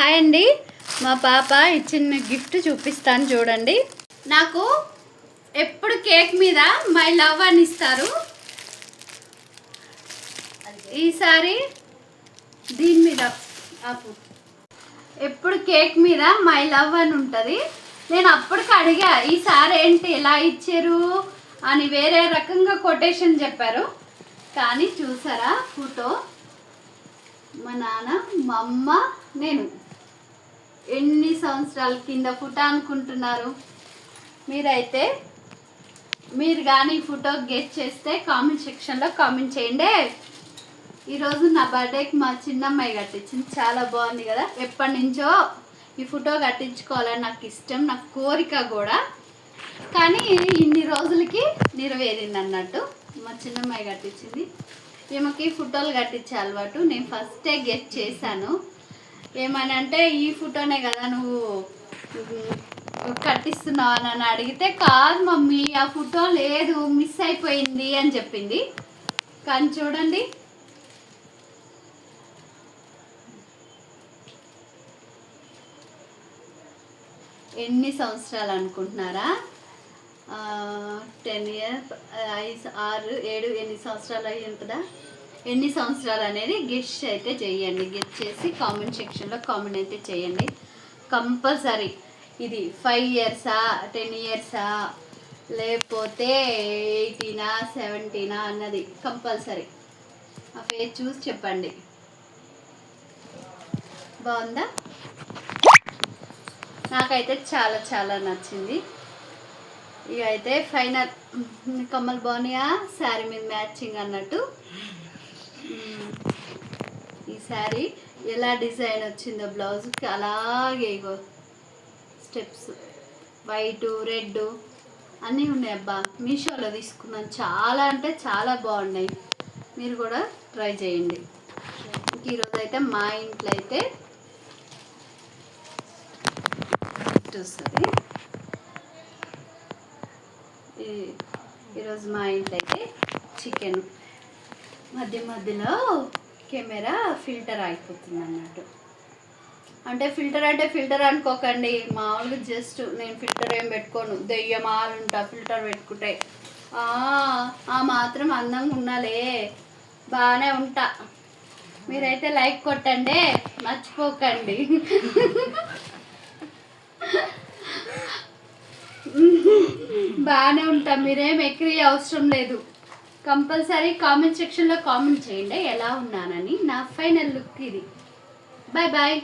Hi అండి, మా పాప ఇచ్చిన గిఫ్ట్ చూపిస్తాను చూడండి. నాకు ఎప్పుడు కేక్ మీద మై లవ్ అని ఇస్తారు. ఈసారి దీని మీద ఎప్పుడు కేక్ మీద మై లవ్ అని ఉంటుంది. నేను అప్పటికి అడిగా ఈసారి ఏంటి ఎలా ఇచ్చారు అని, వేరే రకంగా కొటేషన్ చెప్పారు. కానీ చూసారా ఫోటో, మా నాన్న, మా అమ్మ, నేను ఎన్ని సంవత్సరాల కింద ఫోటో అనుకుంటున్నారు మీరైతే? మీరు కానీ ఈ ఫోటో గెట్ చేస్తే కామెంట్ సెక్షన్లో కామెంట్ చేయండి. ఈరోజు నా బర్త్డేకి మా చిన్నమ్మాయి కట్టించింది, చాలా బాగుంది కదా. ఎప్పటి నుంచో ఈ ఫోటో కట్టించుకోవాలని నాకు ఇష్టం, నాకు కోరిక కూడా. కానీ ఇన్ని రోజులకి నెరవేరింది అన్నట్టు. మా చిన్నమ్మాయి కట్టించింది. ఈమెకి ఫోటోలు కట్టించే అలవాటు. నేను ఫస్టే గెట్ చేశాను. ఏమని అంటే, ఈ ఫోటోనే కదా నువ్వు కట్టిస్తున్నావు అని నన్ను అడిగితే, కాదు మమ్మీ ఆ ఫోటో లేదు, మిస్ అయిపోయింది అని చెప్పింది. కానీ చూడండి, ఎన్ని సంవత్సరాలు అనుకుంటున్నారా? 10 years, 5, 6, 7, ఎన్ని సంవత్సరాలు అయ్యి ఉంటుందా? ఎన్ని సంవత్సరాలు అనేది గెస్ట్ అయితే చేయండి. గెస్ట్ చేసి కామెంట్ సెక్షన్లో కామెంట్ అయితే చేయండి కంపల్సరీ. ఇది 5 yearsా, 10 yearsా, లేకపోతే 18, 17 అన్నది కంపల్సరీ ఆ ఫేస్ చూసి చెప్పండి. బాగుందా? నాకైతే చాలా చాలా నచ్చింది. ఇక అయితే ఫైనల్ కమ్మలు బాగున్నాయా, శారీ మీద మ్యాచింగ్ అన్నట్టు. ఈ శారీ ఎలా డిజైన్ వచ్చిందో బ్లౌజ్కి అలాగే ఇగో స్టెప్స్, వైటు, రెడ్ అన్నీ ఉన్నాయి. అబ్బా, మీషోలో తీసుకున్నాను, చాలా అంటే చాలా బాగున్నాయి. మీరు కూడా ట్రై చేయండి. ఈరోజు అయితే మా ఇంట్లో అయితే వస్తుంది. ఈరోజు మా ఇంట్లో అయితే చికెన్. మధ్య మధ్యలో కెమెరా ఫిల్టర్ అయిపోతుంది అన్నట్టు. అంటే ఫిల్టర్ అనుకోకండి, మామూలుగా జస్ట్ నేను ఫిల్టర్ ఏం పెట్టుకోను. దెయ్యమాలు ఉంటా ఫిల్టర్ పెట్టుకుంటే. ఆ మాత్రం అందంగా ఉన్నాలే, బాగానే ఉంటా. మీరైతే లైక్ కొట్టండి, మర్చిపోకండి. బాగానే ఉంటా, మీరేం ఎక్కిరి అవసరం లేదు. కంపల్సరీ కామెంట్ సెక్షన్లో కామెంట్ చేయండి ఎలా ఉన్నానని. నా ఫైనల్ లుక్ ఇది. Bye bye.